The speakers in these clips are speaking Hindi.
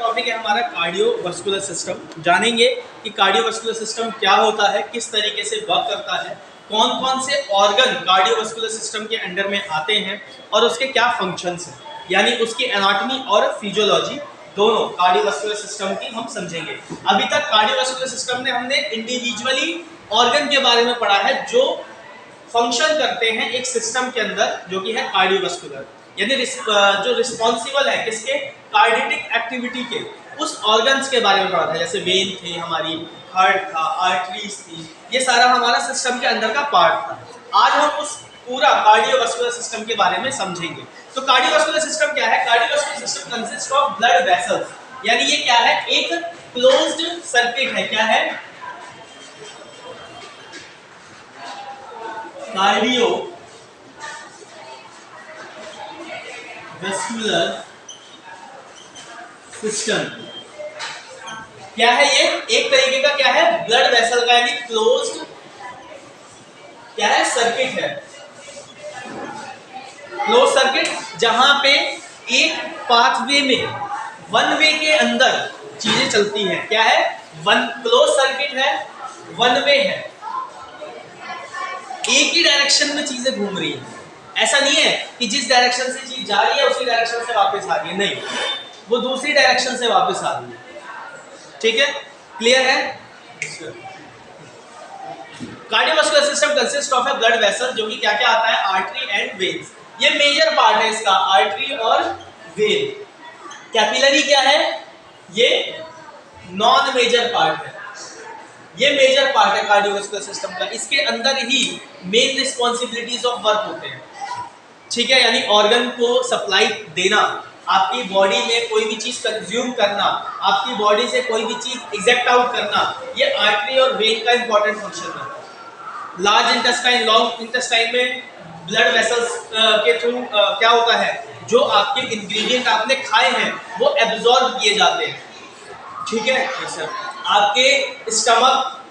टॉपिक है हमारा कार्डियोवास्कुलर सिस्टम। जानेंगे कि कार्डियोवास्कुलर सिस्टम क्या होता है, किस तरीके से वर्क करता है, कौन कौन से ऑर्गन कार्डियोवास्कुलर सिस्टम के अंडर में आते हैं और उसके क्या फंक्शंस हैं, यानी उसकी एनाटॉमी और फिजियोलॉजी दोनों कार्डियोवास्कुलर सिस्टम की हम समझेंगे। अभी तक कार्डियोवास्कुलर सिस्टम में हमने इंडिविजुअली ऑर्गन के बारे में पढ़ा है जो फंक्शन करते हैं एक सिस्टम के अंदर, जो कि है कार्डियोवास्कुलर, यानी जो रिस्पॉन्सिबल है किसके, कार्डियटिक एक्टिविटी के, उस ऑर्गन्स के बारे में पढ़ा था। जैसे वेन थे हमारी, हार्ट था, आर्टरीज थी, ये सारा हमारा सिस्टम के अंदर का पार्ट था। आज हम उस पूरा कार्डियोवास्कुलर सिस्टम के बारे में समझेंगे। तो कार्डियोवास्कुलर सिस्टम क्या है? Cardiovascular system consist of blood vessels, यानी ये क्या है, एक क्लोज्ड सर्किट है। क्या है? कार्डियो वेस्कुलर सिस्टम क्या है? ये एक तरीके का क्या है, ब्लड वेसल का, यानी क्लोज्ड क्या है, सर्किट है। क्लोज सर्किट जहां पे एक पाथवे में, वन वे के अंदर चीजें चलती हैं। क्या है? वन क्लोज सर्किट है, वन वे है, एक ही डायरेक्शन में चीजें घूम रही हैं। ऐसा नहीं है कि जिस डायरेक्शन से चीज जा रही है उसी डायरेक्शन से वापस आ रही है, नहीं, वो दूसरी डायरेक्शन से वापस आ रही है। ठीक है, क्लियर है? Cardiovascular system consist of A blood vessel, जो कि क्या क्या आता है, आर्टरी एंड वेन्स। ये मेजर पार्ट है इसका, आर्टरी और वेन। कैपिलरी क्या है? ये नॉन मेजर पार्ट है। ये मेजर पार्ट है कार्डियोवास्कुलर सिस्टम का। इसके अंदर ही मेन रिस्पॉन्सिबिलिटीज ऑफ वर्क होते हैं। ठीक है, यानी ऑर्गन को सप्लाई देना, आपकी बॉडी में कोई भी चीज कंज्यूम करना, आपकी बॉडी से कोई भी चीज इजेक्ट आउट करना, ये आर्टरी और वेन का इंपॉर्टेंट फंक्शन है। लार्ज इंटेस्टाइन, लॉन्ग इंटेस्टाइन में ब्लड वेसल्स के थ्रू क्या होता है, जो आपके इंग्रेडिएंट आपने खाए हैं वो एब्जॉर्ब किए जाते हैं। ठीक है सर, आपके स्टमक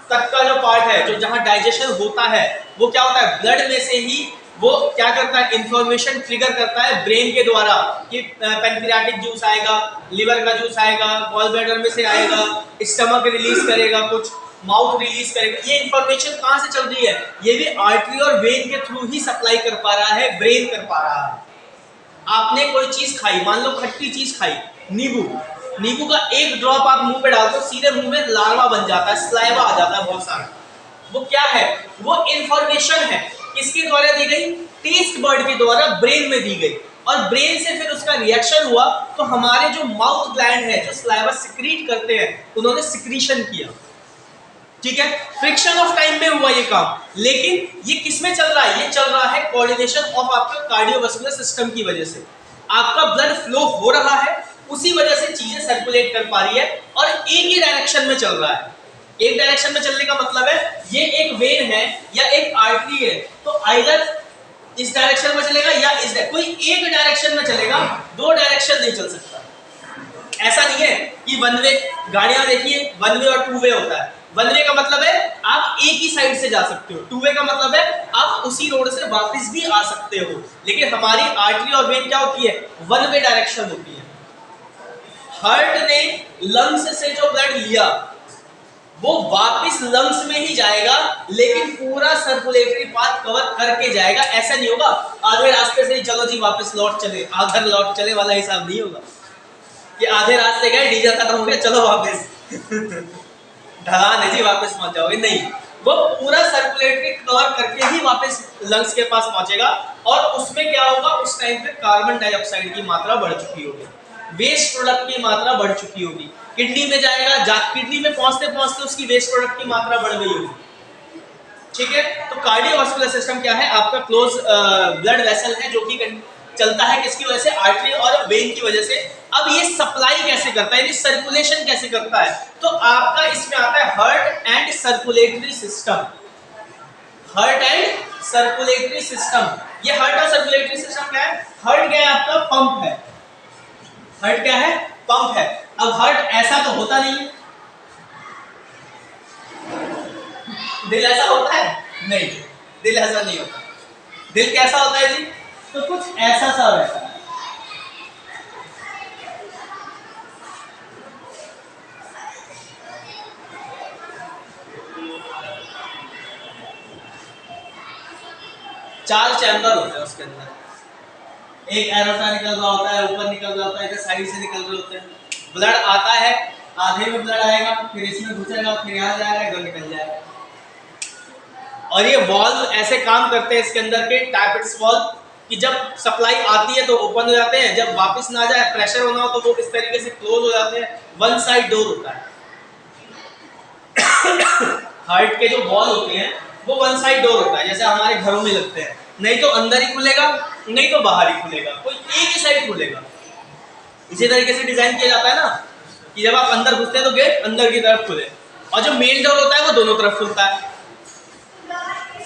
तक का जो पार्ट है, जो जहां डाइजेशन होता है, वो क्या होता है, ब्लड में से ही वो क्या करता है, इंफॉर्मेशन ट्रिगर करता है ब्रेन के द्वारा कि पैनक्रियाटिक जूस आएगा, लिवर का जूस आएगा, गॉल ब्लैडर में से आएगा, स्टमक रिलीज करेगा, कुछ माउथ रिलीज करेगा। ये इंफॉर्मेशन कहां से चल रही है? ये भी आर्टरी और वेन के थ्रू ही सप्लाई कर पा रहा है, ब्रेन कर पा रहा है। आपने कोई चीज खाई, मान लो खट्टी चीज खाई, नींबू, नींबू का एक ड्रॉप आप मुंह पे डाल दो, सीधे मुंह में लार्वा बन जाता है, स्लाइवा आ जाता है बहुत सारा। वो क्या है? वो इंफॉर्मेशन है, किसके द्वारा दी गई? टेस्ट बर्ड के द्वारा ब्रेन में दी गई, और ब्रेन से फिर उसका रिएक्शन हुआ, तो हमारे जो माउथ ग्लैंड है, जो स्लाइवा सिक्रीट करते हैं, उन्होंने सिक्रीशन किया। ठीक है, फ्रिक्शन ऑफ टाइम में हुआ ये काम, लेकिन ये किस में चल रहा है? ये चल रहा है कोऑर्डिनेशन ऑफ आपका कार्डियोवास्कुलर सिस्टम की वजह से। आपका ब्लड फ्लो हो रहा है, उसी वजह से चीजें सर्कुलेट कर पा रही है, और एक ही डायरेक्शन में चल रहा है। एक डायरेक्शन में चलने का मतलब है, ये एक वेन है या एक आर्टरी है, तो आइदर इस डायरेक्शन में चलेगा या इस कोई एक डायरेक्शन में चलेगा, दो डायरेक्शन नहीं चल सकता। ऐसा नहीं है कि वन वे, गाड़ियां देखिए वन वे और टू वे होता है। वन वे का मतलब है आप एक ही साइड से जा सकते हो, टू वे का मतलब है आप उसी रोड से वापस भी आ सकते हो। लेकिन हमारी आर्टरी और वेन क्या होती है? वन वे डायरेक्शन होती है। हार्ट ने लंग्स से जो ब्लड लिया वो वापस लंग्स में ही जाएगा, लेकिन पूरा सर्कुलेटरी पाथ कवर करके जाएगा। ऐसा नहीं होगा आधे रास्ते से ही चलो जी वापस लौट चले, आधा लौट चले वाला हिसाब नहीं होगा कि आधे रास्ते गए, डीजल खत्म हो गया, चलो वापस ढलान है जी वापस पहुंच जाओगे, नहीं, वो पूरा सर्कुलेटरी कवर करके ही वापस लंग्स के पास पहुंचेगा। और उसमें क्या होगा, उस टाइम पे कार्बन डाइऑक्साइड की मात्रा बढ़ चुकी होगी, वेस्ट प्रोडक्ट की मात्रा बढ़ चुकी होगी, किडनी में जाएगा, किडनी में पहुंचते पहुंचते उसकी वेस्ट प्रोडक्ट की मात्रा बढ़ गई होगी। ठीक है, तो कार्डियोवास्कुलर सिस्टम क्या है? आपका क्लोज ब्लड वेसल है, जो कि चलता है किसकी वजह से? आर्टरी और वेन की वजह से। अब ये सप्लाई कैसे करता है, ये सर्कुलेशन कैसे करता है? तो आपका इसमें आता है heart and circulatory system. Heart and circulatory system, ये हार्ट और सर्कुलेटरी सिस्टम क्या है? हार्ट क्या है? आपका पंप है। हार्ट क्या है? पंप है। अब हार्ट ऐसा तो होता नहीं है, दिल ऐसा होता है? नहीं, दिल ऐसा नहीं होता। दिल कैसा होता है जी? तो कुछ ऐसा सा रहता है। 4 चैम्बर होते हैं उसके अंदर, एक एरोटा निकल रहा होता है, ऊपर निकल रहा होता है, इधर साइड से निकल रहे होते हैं। ब्लड आता है, आधे में ब्लड आएगा, फिर इसमें घुसेगा, फिर यहाँ जाएगा, इधर निकल जाएगा। और ये वॉल्व ऐसे काम करते हैं इसके अंदर के टैपेट्स वॉल्व कि जब सप्लाई आती है तो ओपन हो जाते हैं, जब वापस ना जाए प्रेशर होना हो तो वो इस तरीके से क्लोज हो जाते हैं। वन साइड डोर होता है। हार्ट के जो वॉल होते हैं वो वन साइड डोर होता है, जैसे हमारे घरों में लगते हैं, नहीं तो अंदर ही खुलेगा, नहीं तो बाहर ही खुलेगा, कोई एक ही साइड खुलेगा। इसी तरीके से डिजाइन किया जाता है ना कि जब आप अंदर घुसते हैं तो गेट अंदर की तरफ खुले, और जो मेन डोर होता है वो दोनों तरफ खुलता है।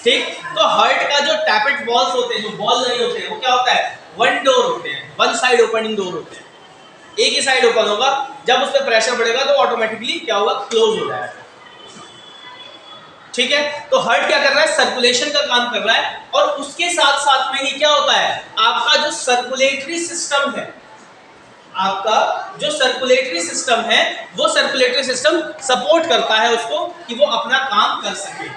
ठीक, तो हार्ट का जो टैपेट वॉल्स होते हैं, जो वॉल नहीं होते हैं, वो क्या होता है, वन डोर होते हैं, वन साइड ओपनिंग डोर होते हैं। एक ही साइड ओपन होगा, जब उस पर प्रेशर बढ़ेगा तो ऑटोमेटिकली क्या होगा, क्लोज हो जाएगा। ठीक है, तो हार्ट क्या कर रहा है, सर्कुलेशन का काम कर रहा है, और उसके साथ साथ में ही क्या होता है, आपका जो सर्कुलेटरी सिस्टम है, आपका जो सर्कुलेटरी सिस्टम है, वो सर्कुलेटरी सिस्टम सपोर्ट करता है उसको कि वो अपना काम कर सके।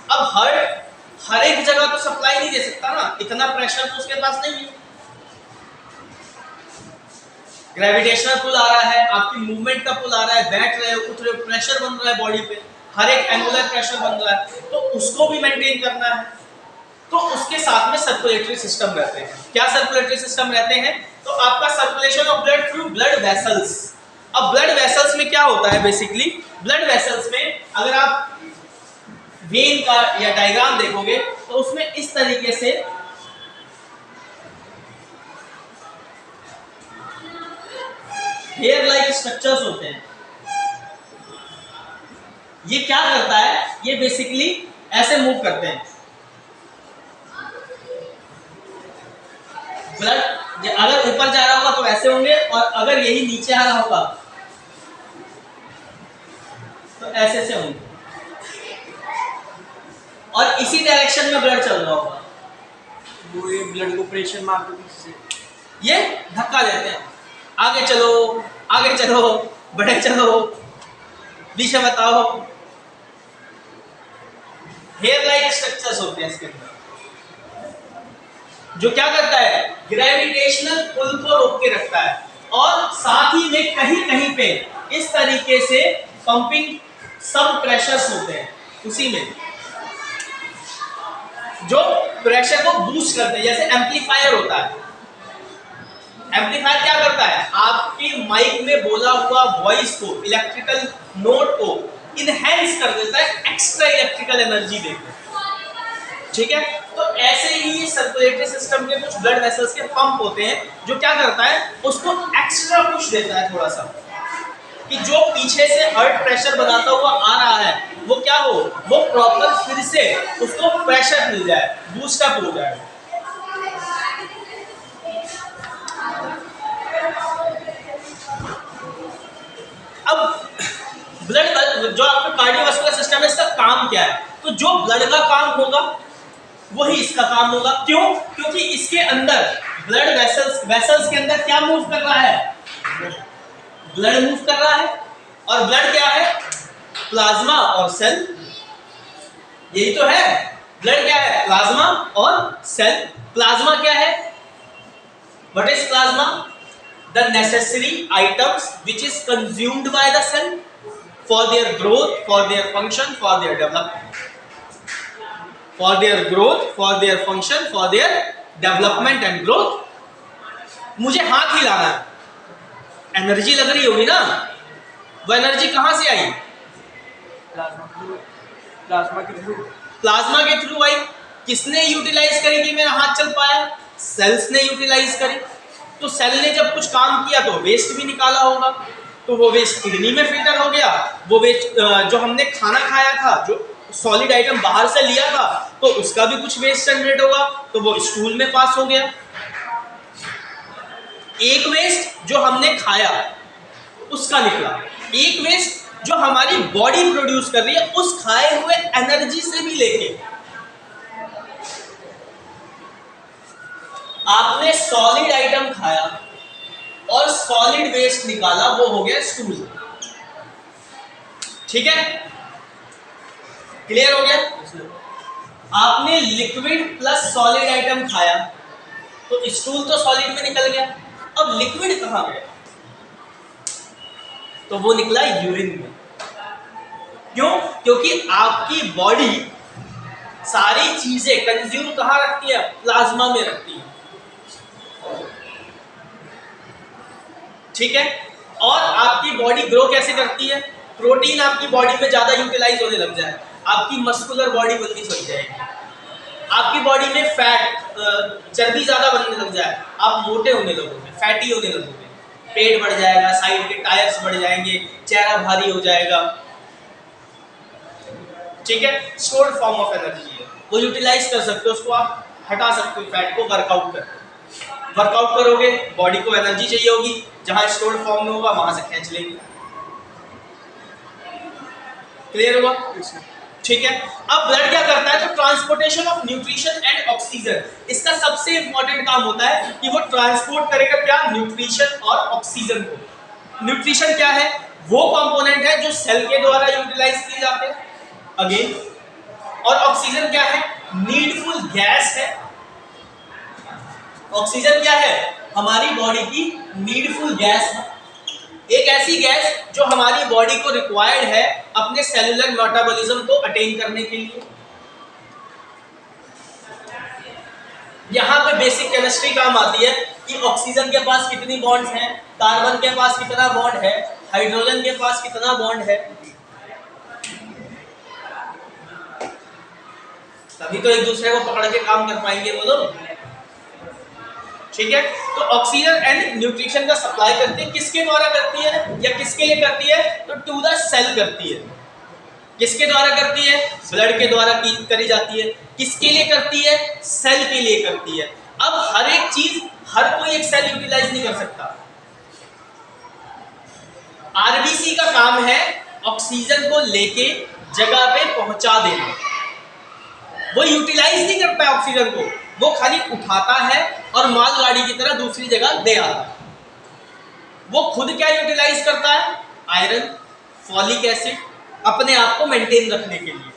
अब हार्ट हर एक जगह तो सप्लाई नहीं दे सकता ना, इतना प्रेशर तो उसके पास नहीं है। ग्रेविटेशनल पुल आ रहा है, आपकी मूवमेंट का पुल आ रहा है, बैठ रहे हो, उठ रहे हो, प्रेशर बन रहा है बॉडी पे, हर एक एंगुलर प्रेशर बन रहा है, तो उसको भी मेंटेन करना है। तो उसके साथ में सर्कुलेटरी सिस्टम रहते हैं। क्या सर्कुलेटरी सिस्टम रहते हैं, तो आपका circulation of blood through blood vessels. अब ब्लड वेसल्स में क्या होता है, बेसिकली ब्लड वेसल्स में अगर आप वेन का या डायग्राम देखोगे तो उसमें इस तरीके से हेयर लाइक स्ट्रक्चर्स होते हैं। ये क्या करता है, ये बेसिकली ऐसे मूव करते हैं। ब्लड अगर ऊपर जा रहा होगा तो ऐसे होंगे, और अगर यही नीचे आ रहा होगा तो ऐसे से होंगे, और इसी डायरेक्शन में ब्लड चल रहा होगा। वो ये ब्लड को प्रेशर मारते हैं, ये धक्का देते हैं, आगे चलो, आगे चलो, बढ़े चलो, दिशा बताओ। हेयर लाइक स्ट्रक्चर्स होते हैं इसके अंदर, जो क्या करता है, ग्रेविटेशनल पुल को रोक के रखता है, और साथ ही में कहीं कहीं पे इस तरीके से पंपिंग सब प्रेशर्स होते हैं, उसी में जो प्रेशर को बूस्ट करते हैं। जैसे एम्पलीफायर होता है, एम्पलीफायर क्या करता है, आपके माइक में बोला हुआ वॉइस को, इलेक्ट्रिकल नोट को इनहेंस कर देता है, एक्स्ट्रा इलेक्ट्रिकल एनर्जी देकर। ठीक है, तो ऐसे ही सर्कुलेटरी सिस्टम के कुछ ब्लड वेसल्स के पंप होते हैं, जो क्या करता है, उसको एक्स्ट्रा पुश देता है थोड़ा सा, कि जो पीछे से हार्ट प्रेशर बनाता हुआ आ रहा है वो क्या हो, वो प्रॉपर फिर से उसको प्रेशर मिल जाए, बूस्ट अप हो जाए। अब ब्लड जो आपका कार्डियोवास्कुलर सिस्टम है, इसका काम क्या है, तो जो ब्लड का काम होगा वही इसका काम होगा। क्यों, क्योंकि इसके अंदर ब्लड वेसल्स के अंदर क्या मूव कर रहा है, ब्लड मूव कर रहा है, और ब्लड क्या है, प्लाज्मा और सेल, यही तो है। ब्लड क्या है, प्लाज्मा और सेल। प्लाज्मा क्या है, what is plasma, the necessary items which is consumed by the cell for their growth, for their function, for their development, for their growth, for their function, for their development and growth. मुझे हाथ हिलाना है, एनर्जी लग रही होगी ना, वो एनर्जी कहां से आई, प्लाज्मा के थ्रू आई। किसने यूटिलाइज करी कि मेरा हाथ चल पाया, सेल्स ने यूटिलाइज करी। तो सेल ने जब कुछ काम किया तो वेस्ट भी निकाला होगा, तो वो वेस्ट किडनी में फिल्टर हो गया, वो वेस्ट जो हमने खाना खाया था, जो सॉलिड आइटम बाहर से लिया था, तो उसका भी कुछ वेस्ट जनरेट होगा, तो वो स्टूल में पास हो गया। एक वेस्ट जो हमने खाया उसका निकला, एक वेस्ट जो हमारी बॉडी प्रोड्यूस कर रही है उस खाए हुए एनर्जी से भी लेके। आपने सॉलिड आइटम खाया और सॉलिड वेस्ट निकाला, वो हो गया स्टूल। ठीक है, क्लियर हो गया। आपने लिक्विड प्लस सॉलिड आइटम खाया तो स्टूल तो सॉलिड में निकल गया, अब लिक्विड कहाँ गया? तो वो निकला यूरिन में। क्यों? क्योंकि आपकी बॉडी सारी चीजें कंज्यूम कहाँ रखती है? प्लाज्मा में रखती है। ठीक है। और आपकी बॉडी ग्रो कैसे करती है? प्रोटीन आपकी बॉडी में ज्यादा यूटिलाइज होने लग जाए, आपकी मस्कुलर बॉडी बननी लग जाएगी। आपकी बॉडी में फैट चर्बी ज्यादा बनने लग जाए, आप मोटे होने लगोगे, फैटी होने लगोगे, पेट बढ़ जाएगा, साइड के टायर्स बढ़ जाएंगे, चेहरा भारी हो जाएगा। ठीक है। स्टोर्ड फॉर्म ऑफ एनर्जी है, वो यूटिलाइज कर सकते हो, उसको आप हटा सकते हो फैट को वर्कआउट कर। वर्कआउट करोगे, बॉडी को एनर्जी चाहिए होगी, जहां स्टोर्ड फॉर्म में होगा वहां से खींच लेंगे। क्लियर हुआ? ठीक है। अब ब्लड क्या करता है? तो transportation of nutrition and oxygen, इसका सबसे इंपॉर्टेंट काम होता है कि वो ट्रांसपोर्ट करेगा क्या? न्यूट्रिशन और ऑक्सीजन को। न्यूट्रिशन क्या है? वो कंपोनेंट है जो सेल के द्वारा यूटिलाइज किए जाते हैं अगेन। और ऑक्सीजन क्या है? नीडफुल गैस है। ऑक्सीजन क्या है? हमारी बॉडी की नीडफुल गैस है, एक ऐसी गैस जो हमारी बॉडी को रिक्वायर्ड है अपने सेलुलर मेटाबॉलिज्म को अटेन करने के लिए। यहां पे बेसिक केमिस्ट्री काम आती है कि ऑक्सीजन के पास कितनी बॉन्ड्स हैं, कार्बन के पास कितना बॉन्ड है, हाइड्रोजन के पास कितना बॉन्ड है। तभी तो एक दूसरे को पकड़ के काम कर पाएंगे वो लोग। ठीक है। तो ऑक्सीजन एंड न्यूट्रिशन का सप्लाई करती है, किसके द्वारा करती है या किसके लिए करती है? तो टू द सेल करती है। किसके द्वारा करती है? ब्लड के द्वारा करी जाती है। किसके लिए करती है? सेल के लिए करती है। अब हर एक चीज हर कोई एक सेल यूटिलाइज नहीं कर सकता। आरबीसी का काम है ऑक्सीजन को लेके जगह पे पहुंचा देना। वो यूटिलाइज नहीं करता है ऑक्सीजन को, वो खाली उठाता है और मालगाड़ी की तरह दूसरी जगह दे आता है। वो खुद क्या यूटिलाइज करता है? आयरन, फॉलिक एसिड, अपने आप को मेंटेन रखने के लिए।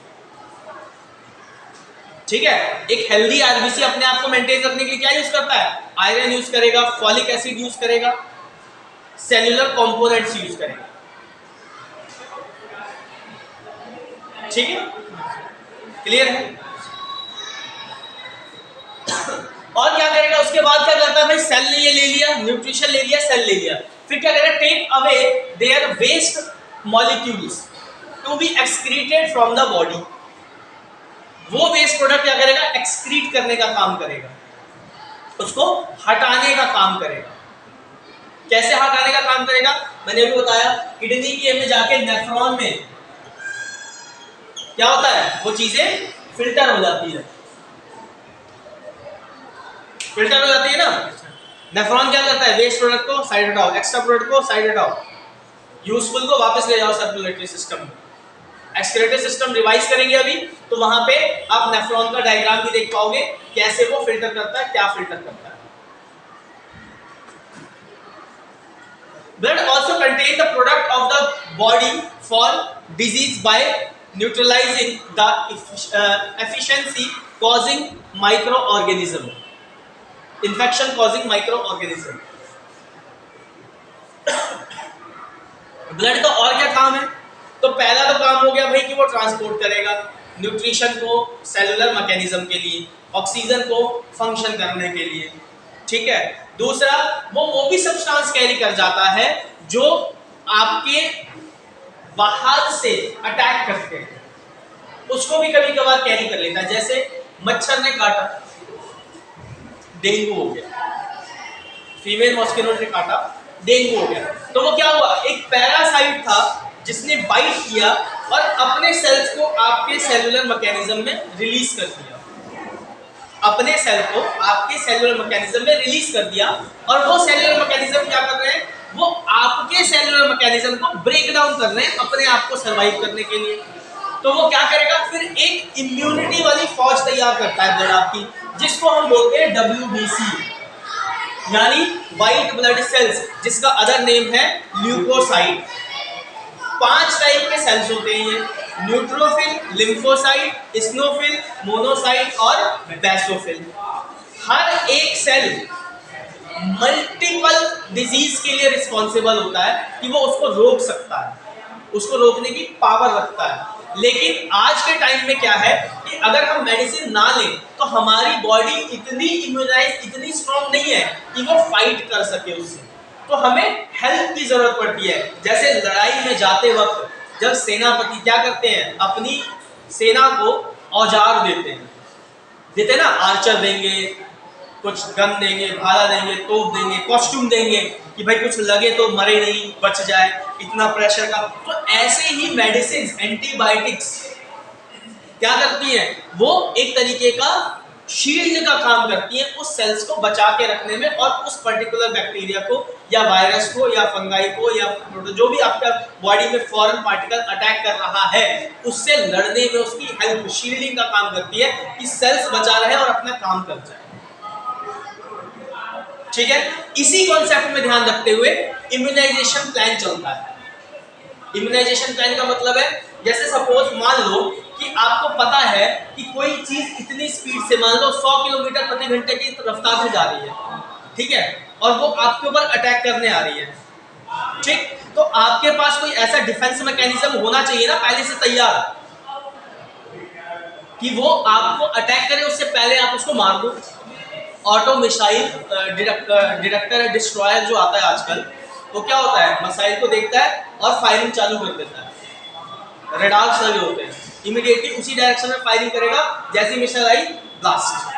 ठीक है। एक हेल्दी आरबीसी अपने आप को मेंटेन रखने के लिए क्या यूज करता है? आयरन यूज करेगा, फॉलिक एसिड यूज करेगा, सेल्यूलर कंपोनेंट्स यूज करेगा। ठीक है। क्लियर है? और क्या करेगा उसके बाद? क्या करता है भाई? सेल ने ये ले लिया, न्यूट्रिशन ले लिया, सेल ले लिया, फिर क्या करेगा? Take away their waste molecules to be excreted from the body. वो वेस्ट प्रोडक्ट क्या करेगा? एक्सक्रीट करने का काम करेगा, उसको हटाने का काम करेगा। कैसे हटाने का काम करेगा? मैंने अभी बताया, किडनी की में जाके नेफ्रॉन में क्या होता है? वो चीजें फिल्टर हो जाती है, फिल्टर हो जाती है ना। नेफ्रॉन क्या करता है? वेस्ट प्रोडक्ट को साइड हटाओ, एक्स्ट्रा प्रोडक्ट को साइड हटाओ, यूजफुल को वापस ले जाओ सर्कुलेटरी सिस्टम में। एक्सक्रीटरी सिस्टम रिवाइज करेंगे अभी, तो वहां पे आप नेफ्रॉन का डायग्राम भी देख पाओगे, कैसे वो फिल्टर करता है, क्या फिल्टर करता है। Blood also contain the product of the body for disease bye neutralising the efficiency causing micro organism, infection causing micro organism. Blood का और क्या काम है? तो पहला तो काम हो गया भाई कि वो ट्रांसपोर्ट करेगा न्यूट्रिशन को सेलुलर मैकेनिज्म के लिए, ऑक्सीजन को फंक्शन करने के लिए। ठीक है। दूसरा, वो भी सब्सटेंस कैरी कर जाता है जो आपके बाहर से अटैक करते हैं, उसको भी कभी कभार कैरी कर लेता है। जैसे मच्छर ने काटा, डेंगू हो गया, फीमेल मॉस्किटो ने काटा, डेंगू हो गया। तो वो क्या हुआ? एक पैरासाइट था जिसने बाइट किया और अपने सेल्स को आपके सेलुलर मैकेनिज्म में रिलीज कर दिया, अपने सेल को आपके सेलुलर मैकेनिज्म में रिलीज कर दिया। और वो सेलुलर मैकेनिज्म क्या कर रहे हैं? वो आपके सेलुलर मैकेनिज्म को ब्रेक डाउन कर रहे हैं अपने आप को सर्वाइव करने के लिए। तो वो क्या करेगा? फिर एक इम्यूनिटी वाली फौज तैयार करता है ब्लड आपकी, जिसको हम बोलते हैं WBC, यानी व्हाइट ब्लड सेल्स, जिसका अदर नेम है ल्यूकोसाइट। 5 टाइप के सेल्स होते हैं ये। न्यूट्रोफिल, लिम्फोसाइट, स्नोफिल, मोनोसाइट और बेसोफिल। हर एक सेल मल्टीपल डिजीज के लिए रिस्पॉन्सिबल होता है कि वो उसको रोक सकता है, उसको रोकने की पावर रखता है। लेकिन आज के टाइम में क्या है कि अगर हम मेडिसिन ना लें तो हमारी बॉडी इतनी इम्यूनाइज, इतनी स्ट्रांग नहीं है कि वो फाइट कर सके उससे। तो हमें हेल्प की जरूरत पड़ती है। जैसे लड़ाई में जाते वक्त जब सेनापति क्या करते हैं, अपनी सेना को औजार देते हैं ना, आर्चर देंगे, कुछ गन देंगे, भाला देंगे, तोप देंगे, कॉस्ट्यूम देंगे कि भाई कुछ लगे तो मरे नहीं, बच जाए, इतना प्रेशर का। तो ऐसे ही मेडिसिन, एंटीबायोटिक्स क्या करती हैं, वो एक तरीके का शील्ड का काम करती हैं उस सेल्स को बचा के रखने में, और उस पर्टिकुलर बैक्टीरिया को या वायरस को या फंगाई को या जो भी आपका बॉडी में फॉरेन पार्टिकल अटैक कर रहा है उससे लड़ने में उसकी हेल्प, शील्डिंग का काम करती है कि सेल्स बचा रहे और अपना काम कर जाए। ठीक है, इसी कॉन्सेप्ट में ध्यान रखते हुए इम्यूनाइजेशन प्लान चलता है। इम्यूनाइजेशन प्लान का मतलब है, जैसे सपोज मान लो कि आपको पता है कि कोई चीज इतनी स्पीड से, मान लो 100 किलोमीटर प्रति घंटे की रफ्तार से जा रही है, ठीक है, और वो आपके ऊपर अटैक करने आ रही है, ठीक, तो आपके पास कोई ऐसा डिफेंस मैकेनिज्म होना चाहिए ना पहले से तैयार, कि वो आपको अटैक करे उससे पहले आप उसको मार दो। ऑटो मिसाइल डिटेक्टर डिस्ट्रॉयर जो आता है आजकल, तो क्या होता है, मिसाइल को देखता है और फायरिंग चालू कर देता है। रेडार्स लगे होते हैं, इमीडिएटली उसी डायरेक्शन में फायरिंग करेगा, जैसी मिसाइल आई ब्लास्ट।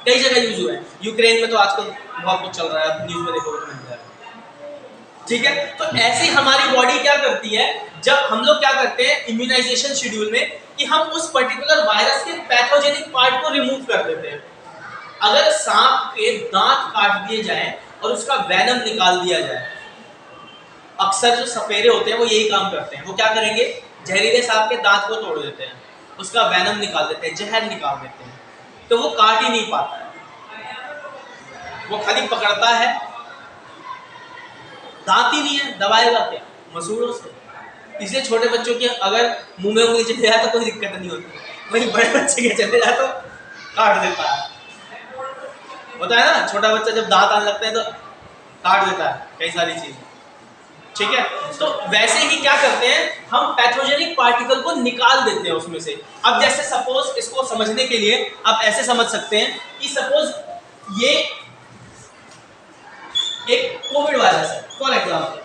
कई जगह यूज हुआ है, यूक्रेन में तो आजकल बहुत कुछ चल रहा है, न्यूज में देखो तो मिल रहा है। ठीक है, तो ऐसे हमारी बॉडी क्या करती है, जब हम लोग क्या करते हैं इम्यूनाइजेशन शेड्यूल में, कि हम उस पर्टिकुलर वायरस के पैथोजेनिक पार्ट को रिमूव कर देते हैं। अगर सांप के दांत काट दिए जाएं और उसका वेनम निकाल दिया जाए, अक्सर जो सपेरे होते हैं वो यही काम करते हैं, वो क्या करेंगे, जहरीले सांप के दांत को तोड़ देते हैं, उसका वेनम निकाल देते हैं, जहर निकाल देते हैं, तो वो काट ही नहीं पाता है, वो खाली पकड़ता है, दांत ही नहीं है, दबाएगा क्या, मसूड़ों से। इसलिए छोटे बच्चों के अगर मुंह में उंगली चले जाए तो कोई दिक्कत नहीं होती, वही बड़े बच्चे के चले जाए तो काट देता है। होता है ना, छोटा बच्चा जब दांत आने लगता है तो काट देता है कई सारी चीजें। ठीक है, तो वैसे ही क्या करते हैं, हम पैथोजेनिक पार्टिकल को निकाल देते हैं उसमें से। अब जैसे सपोज, इसको समझने के लिए आप ऐसे समझ सकते हैं कि सपोज ये एक कोविड वायरस है फॉर एग्जाम्पल,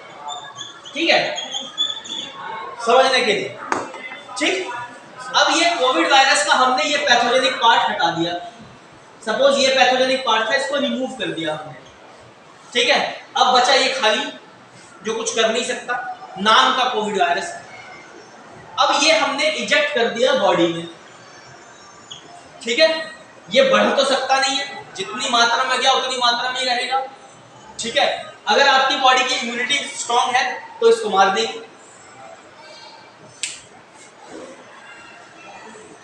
ठीक है, समझने के लिए, ठीक। अब ये कोविड वायरस का हमने ये पैथोजेनिक पार्ट हटा दिया, सपोज ये पैथोजेनिक पार्ट था, इसको रिमूव कर दिया हमने, ठीक है। अब बचा ये खाली जो कुछ कर नहीं सकता, नाम का कोविड वायरस। अब ये हमने इजेक्ट कर दिया बॉडी में, ठीक है, ये बढ़ तो सकता नहीं है, जितनी मात्रा में गया उतनी मात्रा में ही रहेगा, ठीक है। अगर आपकी बॉडी की इम्यूनिटी स्ट्रांग है तो इसको मार देगी,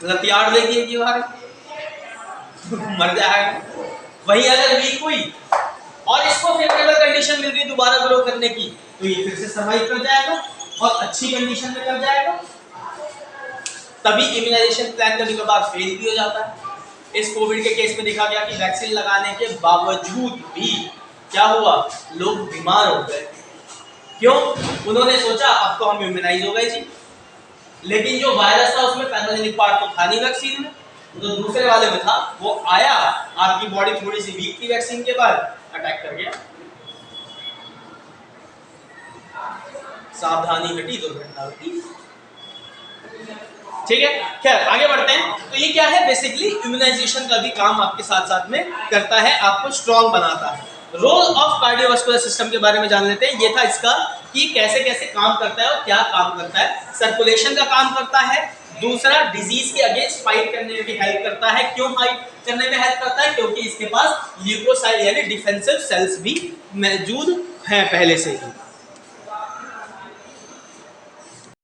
लतियाड़ देगी एक बार मर जाएगा। वही अगर वीक हुई और इसको फेवरेबल कंडीशन मिल गई दोबारा ग्रो करने की, तो ये फिर से सर्वाइव कर जाएगा और अच्छी कंडीशन में कर जाएगा। तभी इम्यूनाइजेशन प्लान कभी कभार फेल भी हो जाता है। इस कोविड के केस में देखा गया कि वैक्सीन लगाने के बावजूद भी क्या हुआ, लोग बीमार हो गए। क्यों? उन्होंने सोचा अब तो हम इम्यूनाइज हो गए जी, लेकिन जो वायरस था उसमें पैथोजेनिक पार्ट तो था नहीं वैक्सीन में, तो दूसरे वाले में था, वो आया, आपकी बॉडी थोड़ी सी वीक थी वैक्सीन के बाद, अटैक कर गया। सावधानी हटी दुर्घटना होती। ठीक है, खैर आगे बढ़ते हैं। तो ये क्या है, बेसिकली इम्यूनाइजेशन का भी काम आपके साथ साथ में करता है, आपको स्ट्रॉन्ग बनाता है। रोल ऑफ कार्डियोवास्कुलर सिस्टम के बारे में जान लेते हैं। ये था इसका कि कैसे कैसे काम करता है और क्या काम करता है। सर्कुलेशन का काम करता है, दूसरा डिजीज के अगेंस्ट फाइट करने में भी हेल्प करता है। क्यों फाइट करने में हेल्प करता है? क्योंकि इसके पास ल्यूकोसाइट यानी डिफेंसिव सेल्स भी मौजूद हैं पहले से ही।